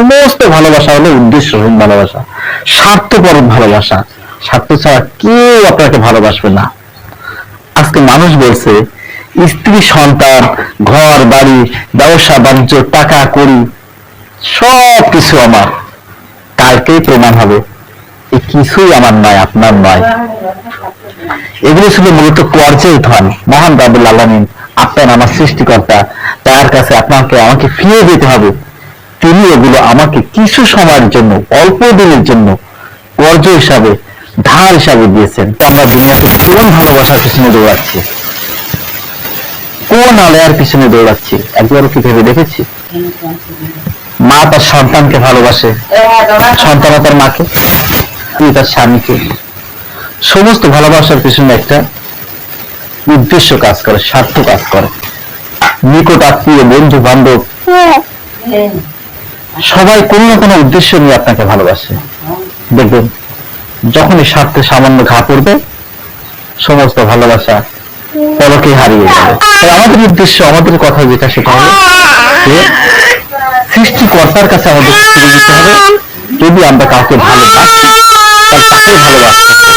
সমস্ত ভালোবাসা হলো উদ্দেশ্যহীন ভালোবাসা, স্বার্থপর ভালোবাসা। স্বার্থ ছাড়া কেউ আপনাকে ভালোবাসবে না। আজকে মানুষ বলছে স্ত্রী, সন্তান, ঘর বাড়ি, ব্যবসা বাণিজ্য, টাকা কড়ি সব কিছু আমার। কালকেই প্রমাণ হবে এই কিছুই আমার নয়, আপনার নয়। এগুলো ছিল মূলত পর্যায় ধন। মহান রাব্বুল আলামিন, আপনার আমার সৃষ্টিকর্তা, তার কাছে আপনাকে আমাকে ফিরে যেতে হবে। তিনি এগুলো আমাকে কিছু সময়ের জন্য, অল্প দিনের জন্য কর্জ হিসাবে, ধার হিসাবে দিয়েছেন। আমরা দুনিয়াতে কোন ভালোবাসার পিছনে দৌড়াচ্ছি, কোন আলেয়ার পিছনে দৌড়াচ্ছি, একবারও কি ভেবে দেখেছি? মা তার সন্তানকে ভালোবাসে, সন্তান তার মাকে, স্ত্রী তার স্বামীকে। সমস্ত ভালোবাসার পিছনে একটা উদ্দেশ্য কাজ করে, স্বার্থ কাজ করে। নিকট আত্মীয়, বন্ধু বান্ধব সবাই কোনো না কোনো উদ্দেশ্য নিয়ে আপনাকে ভালোবাসে। দেখবেন যখনই স্বার্থে সামান্য ঘা পড়বে, সমস্ত ভালোবাসা পলকে হারিয়ে যাবে। তাই আমাদের উদ্দেশ্য, আমাদের কথা যেটা, সেটা হলো যে সৃষ্টিকর্তার কাছে আমাদের ফিরে যেতে হবে। যদি আমরা কাউকে ভালোবাসি, তাহলে তাকে ভালোবাসতে হবে।